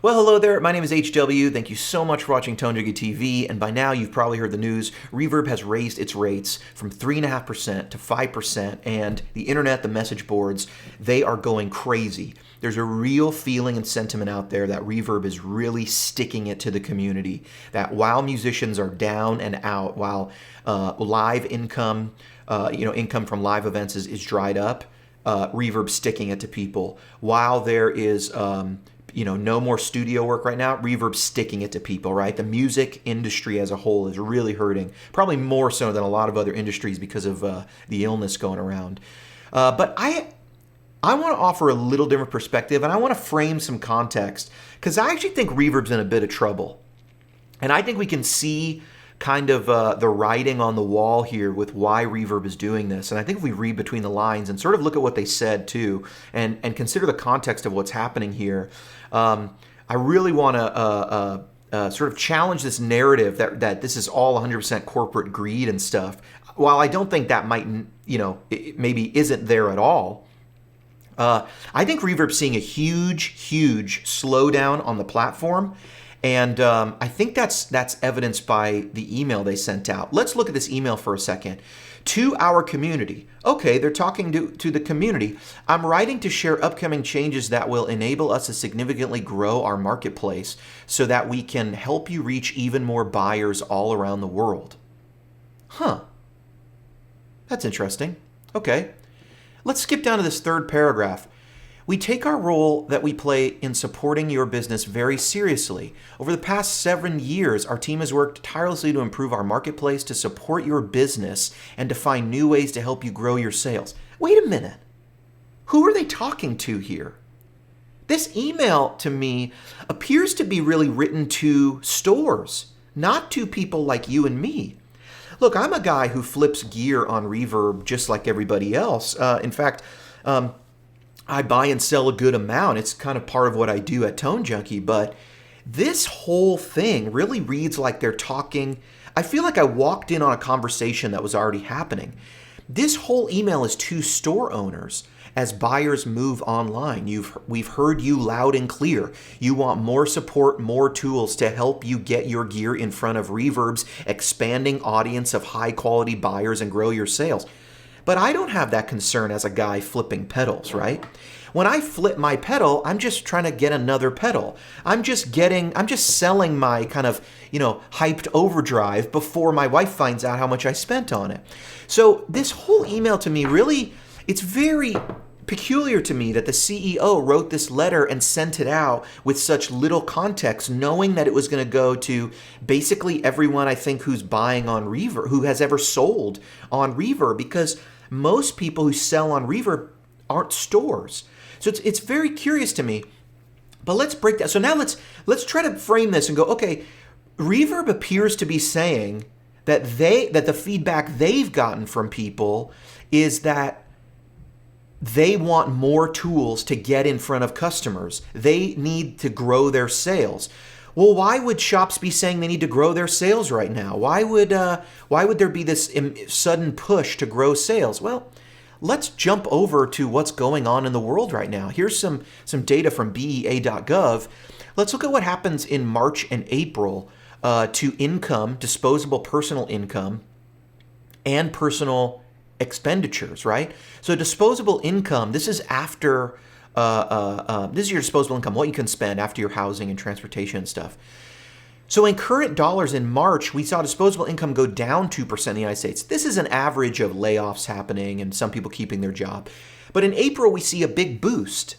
Well, hello there. My name is HW. Thank you so much for watching Tone Junkie TV. And by now, you've probably heard the news. Reverb has raised its rates from 3.5% to 5%. And the internet, the message boards, they are going crazy. There's a real feeling and sentiment out there that Reverb is really sticking it to the community. That while musicians are down and out, while live income, income from live events is dried up, Reverb's sticking it to people. While there is no more studio work right now, Reverb's sticking it to people, right? The music industry as a whole is really hurting, probably more so than a lot of other industries because of the illness going around. But I want to offer a little different perspective, and I want to frame some context, because I actually think Reverb's in a bit of trouble. And I think we can see kind of the writing on the wall here with why Reverb is doing this. And I think if we read between the lines and sort of look at what they said too, and consider the context of what's happening here, I really want to sort of challenge this narrative that this is all 100% corporate greed and stuff. While I don't think that might, it maybe isn't there at all, I think Reverb's seeing a huge slowdown on the platform. And I think that's evidenced by the email they sent out. Let's look at this email for a second. To our community. Okay, they're talking to the community. I'm writing to share upcoming changes that will enable us to significantly grow our marketplace so that we can help you reach even more buyers all around the world. Huh. That's interesting. Okay. Let's skip down to this third paragraph. We take our role that we play in supporting your business very seriously. Over the past 7 years, our team has worked tirelessly to improve our marketplace, to support your business, and to find new ways to help you grow your sales. Wait a minute. Who are they talking to here? This email, to me, appears to be really written to stores, not to people like you and me. Look, I'm a guy who flips gear on Reverb just like everybody else. In fact, I buy and sell a good amount. It's kind of part of what I do at Tone Junkie, but this whole thing really reads like they're talking. I feel like I walked in on a conversation that was already happening. This whole email is to store owners as buyers move online. We've heard you loud and clear. You want more support, more tools to help you get your gear in front of Reverb's expanding audience of high quality buyers and grow your sales. But I don't have that concern as a guy flipping pedals, right? When I flip my pedal, I'm just trying to get another pedal. I'm just selling my kind of, hyped overdrive before my wife finds out how much I spent on it. So this whole email to me really, it's very peculiar to me that the CEO wrote this letter and sent it out with such little context, knowing that it was going to go to basically everyone, I think, who's buying on Reverb, who has ever sold on Reverb, because most people who sell on Reverb aren't stores. So it's very curious to me. But let's break that. So now let's try to frame this and go, okay, Reverb appears to be saying that the feedback they've gotten from people is that they want more tools to get in front of customers. They need to grow their sales. Well, why would shops be saying they need to grow their sales right now? Why would there be this sudden push to grow sales? Well, let's jump over to what's going on in the world right now. Here's some data from BEA.gov. Let's look at what happens in March and April to income, disposable personal income, and personal expenditures, right? So disposable income, this is after, this is your disposable income, what you can spend after your housing and transportation and stuff. So in current dollars in March, we saw disposable income go down 2% in the United States. This is an average of layoffs happening and some people keeping their job. But in April, we see a big boost.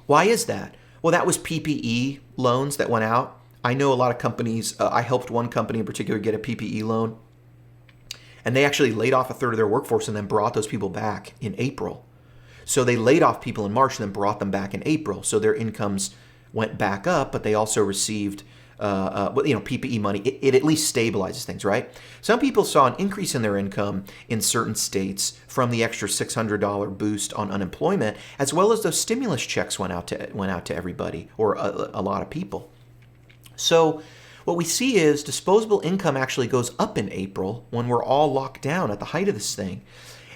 Why is that? Well, that was PPE loans that went out. I know a lot of companies, I helped one company in particular get a PPE loan. And they actually laid off a third of their workforce and then brought those people back in April. So they laid off people in March and then brought them back in April. So their incomes went back up, but they also received PPE money. It at least stabilizes things, right? Some people saw an increase in their income in certain states from the extra $600 boost on unemployment, as well as those stimulus checks went out to everybody, or a lot of people. So what we see is disposable income actually goes up in April when we're all locked down at the height of this thing.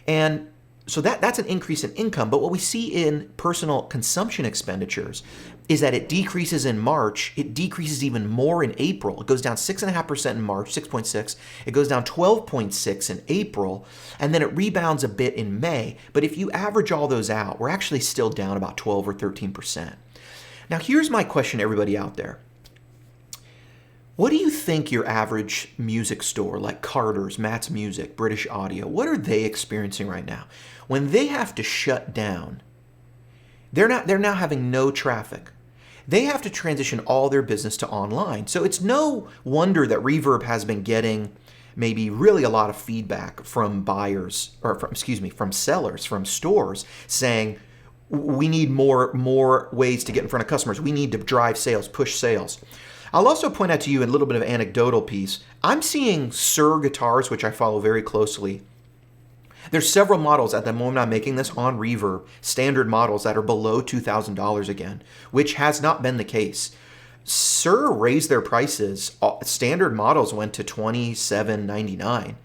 And So that's an increase in income. But what we see in personal consumption expenditures is that it decreases in March. It decreases even more in April. It goes down 6.5% in March, 6.6. It goes down 12.6 in April, and then it rebounds a bit in May. But if you average all those out, we're actually still down about 12 or 13%. Now, here's my question to everybody out there. What do you think your average music store, like Carter's, Matt's Music, British Audio, what are they experiencing right now? When they have to shut down, they're now having no traffic. They have to transition all their business to online. So it's no wonder that Reverb has been getting maybe really a lot of feedback from buyers, or from sellers, from stores saying, we need more ways to get in front of customers. We need to drive sales, push sales. I'll also point out to you a little bit of anecdotal piece. I'm seeing Sir guitars, which I follow very closely. There's several models at the moment I'm making this on Reverb, standard models that are below $2,000 again, which has not been the case. Sir raised their prices. Standard models went to $27.99,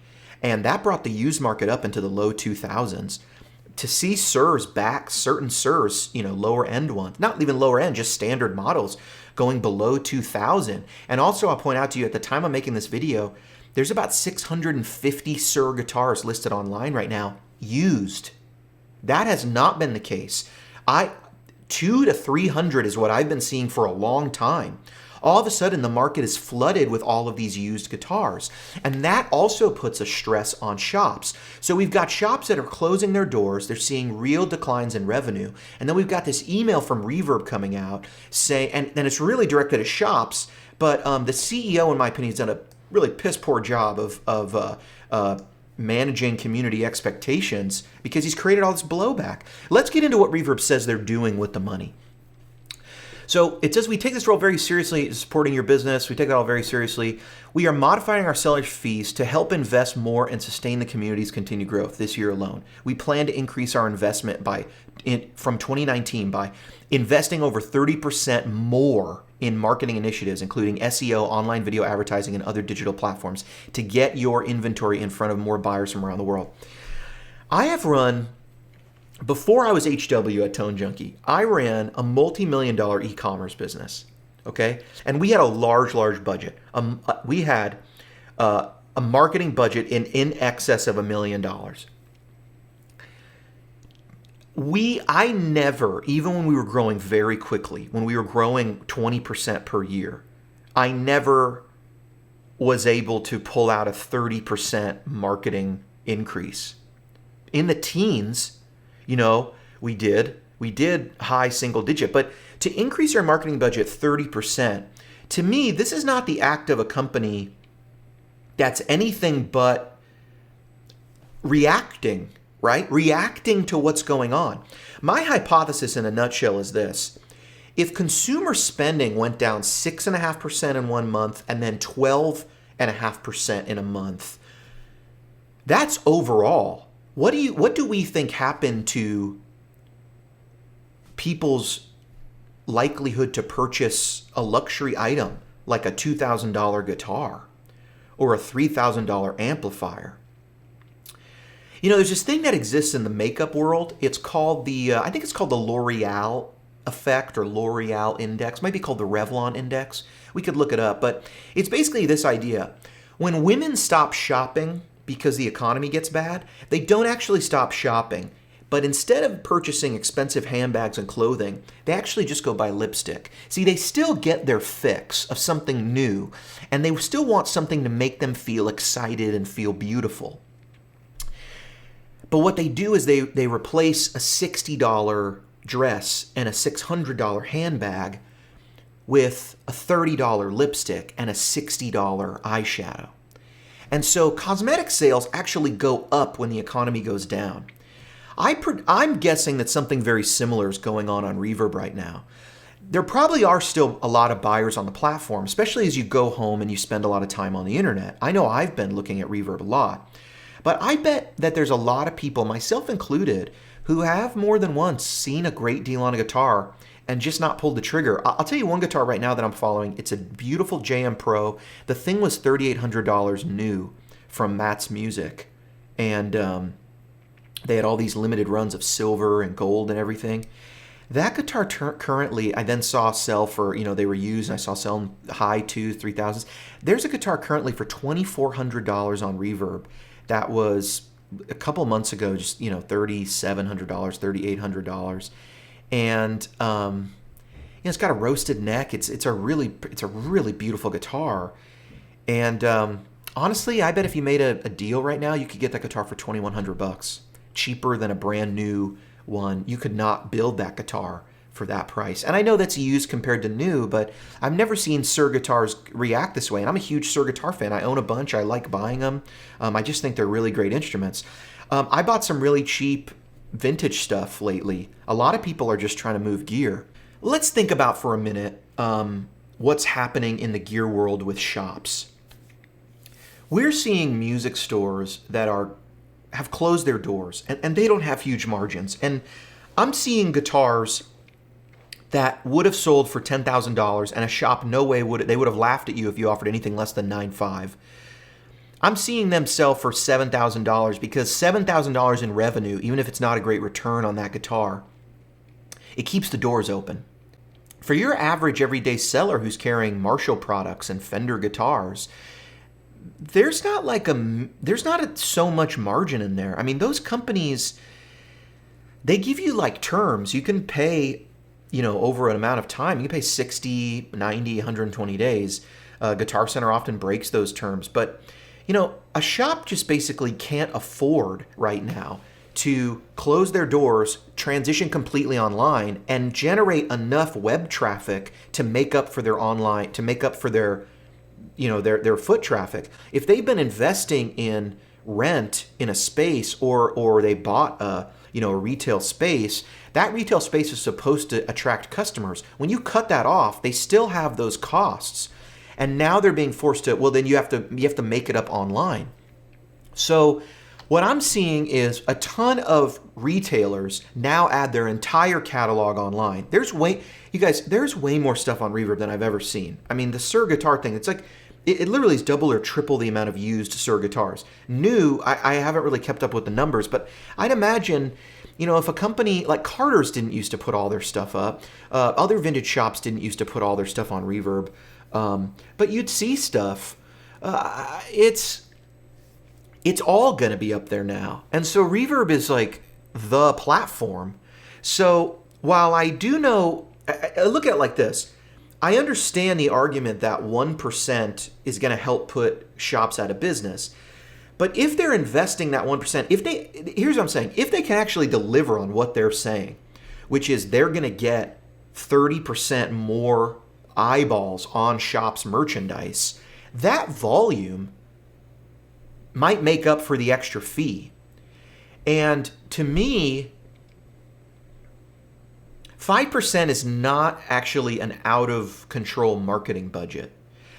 and that brought the used market up into the low 2000s. To see Sirs back, certain Sirs, lower end ones, not even lower end, just standard models going below 2,000. And also I'll point out to you, at the time I'm making this video, there's about 650 Sir guitars listed online right now, used. That has not been the case. 200 to 300 is what I've been seeing for a long time. All of a sudden, the market is flooded with all of these used guitars. And that also puts a stress on shops. So we've got shops that are closing their doors. They're seeing real declines in revenue. And then we've got this email from Reverb coming out saying, and it's really directed at shops, but the CEO, in my opinion, has done a really piss poor job of managing community expectations because he's created all this blowback. Let's get into what Reverb says they're doing with the money. So it says, we take this role very seriously, supporting your business. We take that all very seriously. We are modifying our sellers' fees to help invest more and sustain the community's continued growth this year alone. We plan to increase our investment from 2019 by investing over 30% more in marketing initiatives, including SEO, online video advertising, and other digital platforms to get your inventory in front of more buyers from around the world. I have run... Before I was HW at Tone Junkie, I ran a multi-million-dollar e-commerce business, okay? And we had a large budget. We had a marketing budget in excess of $1 million. I never, even when we were growing very quickly, when we were growing 20% per year, I never was able to pull out a 30% marketing increase. In the teens, we did high single digit, but to increase your marketing budget 30%, to me, this is not the act of a company that's anything but reacting, right? Reacting to what's going on. My hypothesis in a nutshell is this. If consumer spending went down 6.5% in 1 month and then 12.5% in a month, that's overall. What do we think happened to people's likelihood to purchase a luxury item like a $2,000 guitar or a $3,000 amplifier? There's this thing that exists in the makeup world. It's called I think it's called the L'Oreal effect or L'Oreal index. It might be called the Revlon index. We could look it up, but it's basically this idea. When women stop shopping because the economy gets bad, they don't actually stop shopping. But instead of purchasing expensive handbags and clothing, they actually just go buy lipstick. See, they still get their fix of something new, and they still want something to make them feel excited and feel beautiful. But what they do is they replace a $60 dress and a $600 handbag with a $30 lipstick and a $60 eyeshadow. And so cosmetic sales actually go up when the economy goes down. I'm guessing that something very similar is going on Reverb right now. There probably are still a lot of buyers on the platform, especially as you go home and you spend a lot of time on the internet. I know I've been looking at Reverb a lot. But I bet that there's a lot of people, myself included, who have more than once seen a great deal on a guitar and just not pulled the trigger. I'll tell you one guitar right now that I'm following. It's a beautiful JM Pro. The thing was $3,800 new from Matt's Music. And They had all these limited runs of silver and gold and everything. That guitar currently, I then saw sell for, they were used, and I saw sell high 3,000s. There's a guitar currently for $2,400 on Reverb. That was a couple months ago, just, $3,700, $3,800. And, it's got a roasted neck. It's a really beautiful guitar. And honestly, I bet if you made a deal right now, you could get that guitar for $2,100, cheaper than a brand new one. You could not build that guitar for that price. And I know that's used compared to new, but I've never seen Suhr guitars react this way. And I'm a huge Suhr guitar fan. I own a bunch. I like buying them. I just think they're really great instruments. I bought some really cheap vintage stuff lately. A lot of people are just trying to move gear. Let's think about for a minute what's happening in the gear world with shops. We're seeing music stores that have closed their doors, and they don't have huge margins. And I'm seeing guitars that would have sold for $10,000, and a shop, no way they would have laughed at you if you offered anything less than $9,500. I'm seeing them sell for $7,000 because $7,000 in revenue, even if it's not a great return on that guitar, it keeps the doors open. For your average everyday seller who's carrying Marshall products and Fender guitars, there's not so much margin in there. I mean, those companies, they give you like terms. You can pay, over an amount of time. You can pay 60, 90, 120 days. Guitar Center often breaks those terms. But, a shop just basically can't afford right now to close their doors, transition completely online, and generate enough web traffic to make up for their online, to make up for their foot traffic. If they've been investing in rent in a space or they bought a retail space, that retail space is supposed to attract customers. When you cut that off, they still have those costs. And now they're being forced to, well, then you have to make it up online. So what I'm seeing is a ton of retailers now add their entire catalog online. There's way more stuff on Reverb than I've ever seen. I mean, the Suhr guitar thing, it's like, it literally is double or triple the amount of used Suhr guitars. New, I haven't really kept up with the numbers, but I'd imagine, if a company like Carter's didn't used to put all their stuff up, other vintage shops didn't used to put all their stuff on Reverb, but you'd see stuff. It's all going to be up there now. And so Reverb is like the platform. So while I do know, I look at it like this. I understand the argument that 1% is going to help put shops out of business. But if they're investing that 1%, here's what I'm saying. If they can actually deliver on what they're saying, which is they're going to get 30% more eyeballs on shops' merchandise, that volume might make up for the extra fee. And to me, 5% is not actually an out-of-control marketing budget.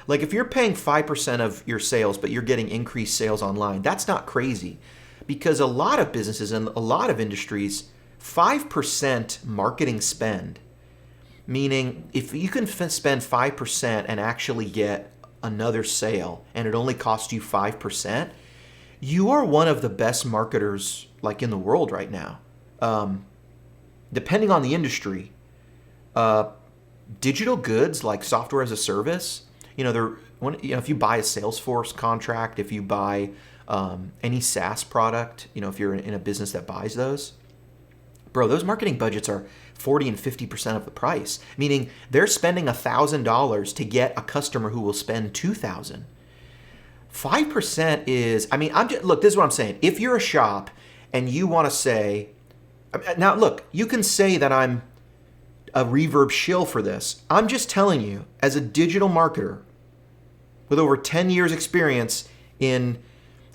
Like if you're paying 5% of your sales, but you're getting increased sales online, that's not crazy. Because a lot of businesses and a lot of industries, 5% marketing spend, meaning if you can spend 5% and actually get another sale and it only costs you 5%, you are one of the best marketers like in the world right now. Depending on the industry, digital goods like software as a service, if you buy a Salesforce contract, if you buy any SaaS product, if you're in a business that buys those, bro, those marketing budgets are 40 and 50% of the price, meaning they're spending $1,000 to get a customer who will spend $2,000. 5% is, look, this is what I'm saying. If you're a shop and you want to say, now look, you can say that I'm a Reverb shill for this. I'm just telling you, as a digital marketer with over 10 years experience in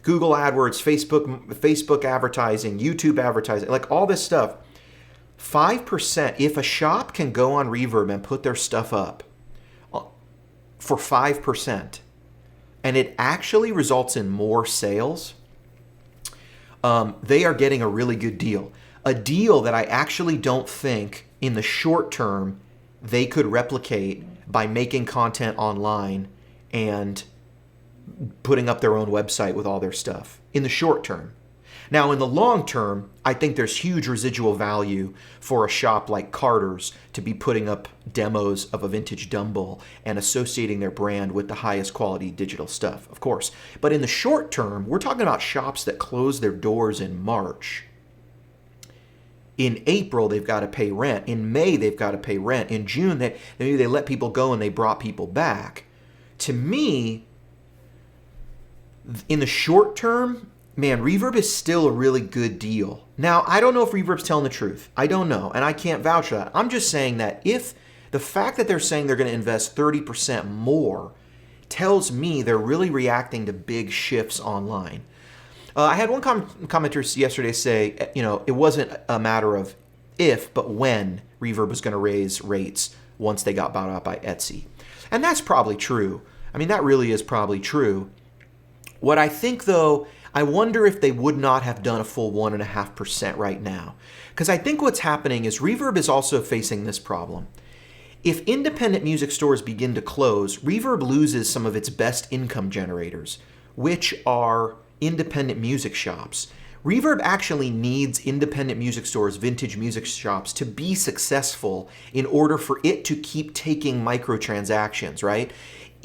Google AdWords, Facebook advertising, YouTube advertising, like all this stuff, 5%, if a shop can go on Reverb and put their stuff up for 5%, and it actually results in more sales, they are getting a really good deal. A deal that I actually don't think in the short term they could replicate by making content online and putting up their own website with all their stuff in the short term. Now, in the long term, I think there's huge residual value for a shop like Carter's to be putting up demos of a vintage Dumble and associating their brand with the highest quality digital stuff, of course. But in the short term, we're talking about shops that close their doors in March. In April, they've got to pay rent. In May, they've got to pay rent. In June, maybe they let people go and they brought people back. To me, in the short term, man, Reverb is still a really good deal. Now, I don't know if Reverb's telling the truth. I don't know, and I can't vouch for that. I'm just saying that if the fact that they're saying they're going to invest 30% more tells me they're really reacting to big shifts online. I had one commenter yesterday say, it wasn't a matter of if, but when Reverb was going to raise rates once they got bought out by Etsy. And that's probably true. I mean, that really is probably true. What I think, though, I wonder if they would not have done a full 1.5% right now. Because I think what's happening is Reverb is also facing this problem. If independent music stores begin to close, Reverb loses some of its best income generators, which are independent music shops. Reverb actually needs independent music stores, vintage music shops, to be successful in order for it to keep taking microtransactions, right?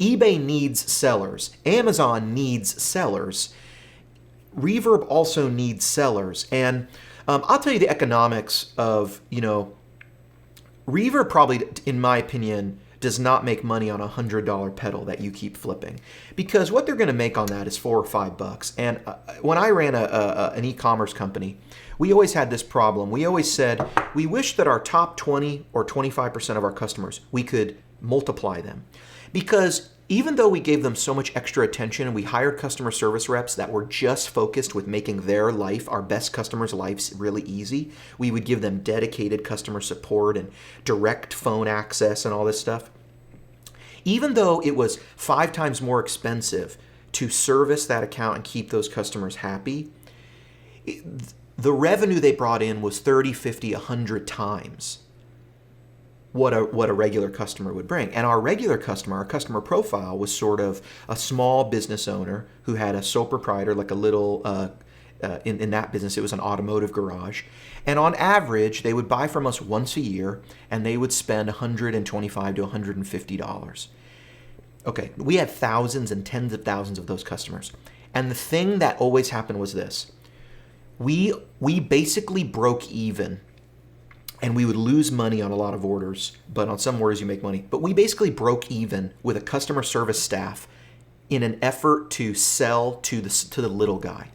eBay needs sellers. Amazon needs sellers. Reverb also needs sellers. And I'll tell you the economics of, Reverb probably, in my opinion, does not make money on a $100 pedal that you keep flipping, because what they're going to make on that is $4 or $5. And when I ran an e-commerce company, we always had this problem. We always said we wish that our top 20 or 25% of our customers, we could multiply them, because even though we gave them so much extra attention and we hired customer service reps that were just focused with making their life, our best customers' lives, really easy, we would give them dedicated customer support and direct phone access and all this stuff. Even though it was 5 times more expensive to service that account and keep those customers happy, the revenue they brought in was 30, 50, 100 times what a regular customer would bring. And our regular customer, our customer profile, was sort of a small business owner who had a sole proprietor, like a little, in that business, it was an automotive garage. And on average, they would buy from us once a year, and they would spend $125 to $150. Okay, we had thousands and tens of thousands of those customers. And the thing that always happened was this. We basically broke even. And we would lose money on a lot of orders, but on some orders you make money. But we basically broke even with a customer service staff in an effort to sell to the little guy.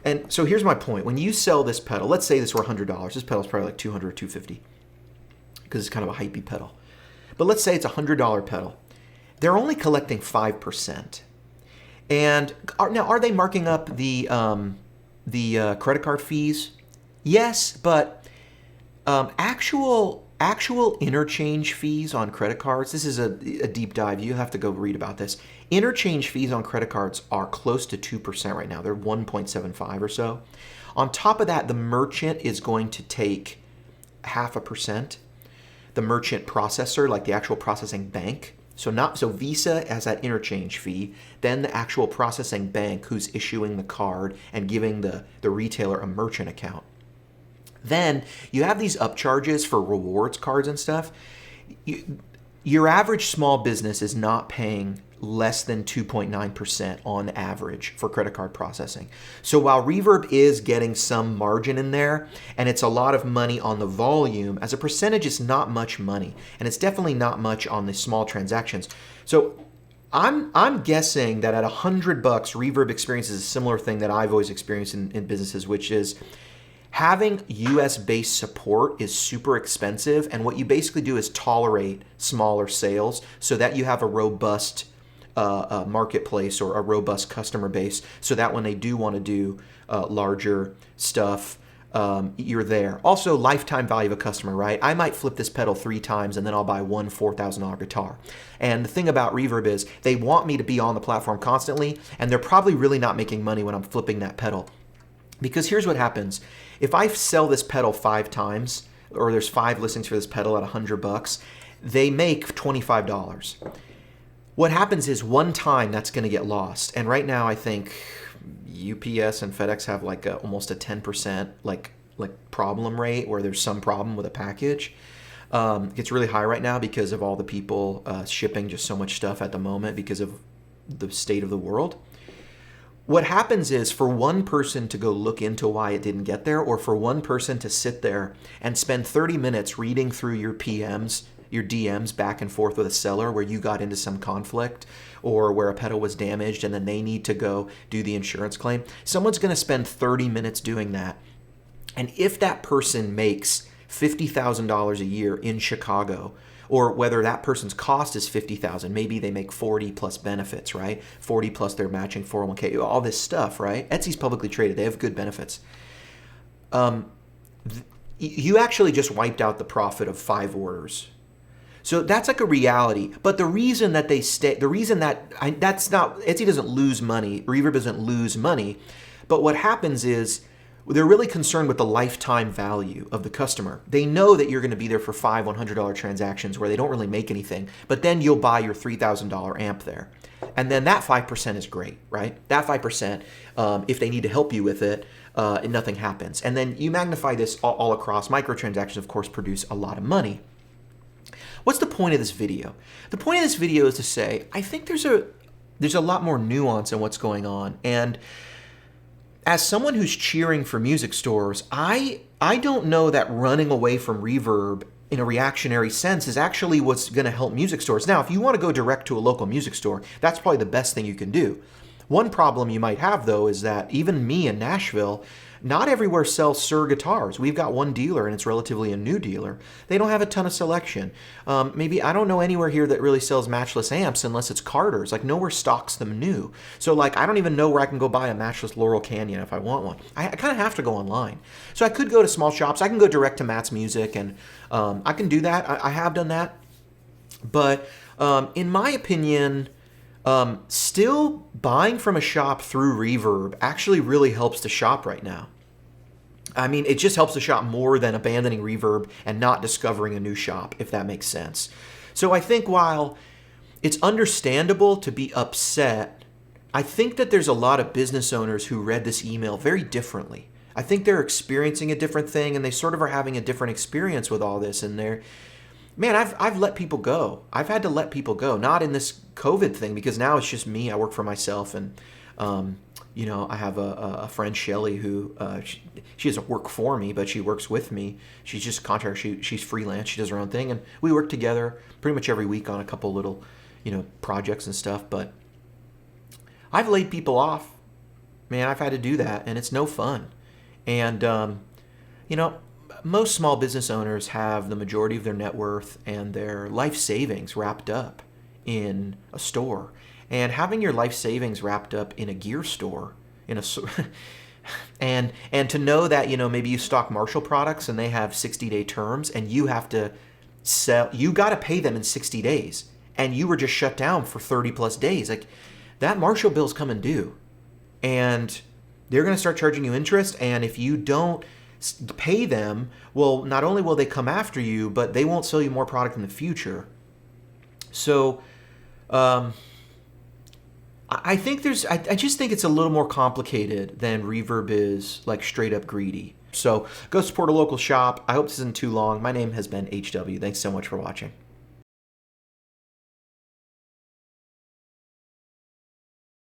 And so here's my point. When you sell this pedal, let's say this were $100. This pedal's probably like $200 or $250 because it's kind of a hypey pedal. But let's say it's a $100 pedal. They're only collecting 5%. And now, are they marking up the credit card fees? Yes, but actual interchange fees on credit cards, this is a deep dive. You have to go read about this. Interchange fees on credit cards are close to 2% right now. They're 1.75 or so. On top of that, the merchant is going to take 0.5%. The merchant processor, like the actual processing bank. So Visa has that interchange fee, then the actual processing bank who's issuing the card and giving the retailer a merchant account. Then you have these upcharges for rewards cards and stuff. Your average small business is not paying less than 2.9% on average for credit card processing. So while Reverb is getting some margin in there, and it's a lot of money on the volume, as a percentage, it's not much money. And it's definitely not much on the small transactions. So I'm guessing that at $100, Reverb experiences a similar thing that I've always experienced in businesses, which is having US-based support is super expensive, and what you basically do is tolerate smaller sales so that you have a robust marketplace or a robust customer base, so that when they do want to do larger stuff, you're there. Also, lifetime value of a customer, right? I might flip this pedal 3 times and then I'll buy one $4,000 guitar. And the thing about Reverb is they want me to be on the platform constantly, and they're probably really not making money when I'm flipping that pedal. Because here's what happens. If I sell this pedal 5 times, or there's 5 listings for this pedal at $100, they make $25. What happens is one time that's going to get lost. And right now I think, UPS and FedEx have like almost a 10% like problem rate where there's some problem with a package. It's really high right now because of all the people shipping just so much stuff at the moment because of the state of the world. What happens is for one person to go look into why it didn't get there, or for one person to sit there and spend 30 minutes reading through your PMs, your DMs back and forth with a seller where you got into some conflict or where a pedal was damaged and then they need to go do the insurance claim. Someone's going to spend 30 minutes doing that. And if that person makes $50,000 a year in Chicago, or whether that person's cost is $50,000, maybe they make 40 plus benefits, right? 40 plus their matching 401k, all this stuff, right? Etsy's publicly traded. They have good benefits. You actually just wiped out the profit of 5 orders. So that's like a reality. But the reason that they stay, the reason that that's not, Etsy doesn't lose money, Reverb doesn't lose money. But what happens is they're really concerned with the lifetime value of the customer. They know that you're going to be there for 5 $100 transactions where they don't really make anything, but then you'll buy your $3,000 amp there. And then that 5% is great, right? That 5%, if they need to help you with it, nothing happens. And then you magnify this all across. Microtransactions, of course, produce a lot of money. What's the point of this video? The point of this video is to say, I think there's a lot more nuance in what's going on. And as someone who's cheering for music stores, I don't know that running away from Reverb in a reactionary sense is actually what's going to help music stores. Now, if you want to go direct to a local music store, that's probably the best thing you can do. One problem you might have, though, is that even me in Nashville, not everywhere sells Suhr guitars. We've got one dealer, and it's relatively a new dealer. They don't have a ton of selection. Maybe I don't know anywhere here that really sells matchless amps unless it's Carter's. Like, nowhere stocks them new. So, like, I don't even know where I can go buy a matchless Laurel Canyon if I want one. I kind of have to go online. So I could go to small shops. I can go direct to Matt's Music, and I can do that. I have done that. But in my opinion, still buying from a shop through Reverb actually really helps the shop right now. I mean, it just helps the shop more than abandoning Reverb and not discovering a new shop, if that makes sense. So I think while it's understandable to be upset, I think that there's a lot of business owners who read this email very differently. I think they're experiencing a different thing and they sort of are having a different experience with all this, and man, I've let people go. I've had to let people go, not in this COVID thing, because now it's just me. I work for myself, and I have a friend, Shelly, who she doesn't work for me, but she works with me. She's just a contractor. She's freelance. She does her own thing, and we work together pretty much every week on a couple little, projects and stuff. But I've laid people off. Man, I've had to do that, and it's no fun. And most small business owners have the majority of their net worth and their life savings wrapped up in a store. And having your life savings wrapped up in a gear store, and to know that, maybe you stock Marshall products and they have 60-day terms and you have to sell, you got to pay them in 60 days and you were just shut down for 30 plus days. Like, that Marshall bill's coming due and they're going to start charging you interest. And if you don't pay them, well, not only will they come after you, but they won't sell you more product in the future. So I think I just think it's a little more complicated than Reverb is, like, straight up greedy. So go support a local shop. I hope this isn't too long. My name has been HW. Thanks so much for watching.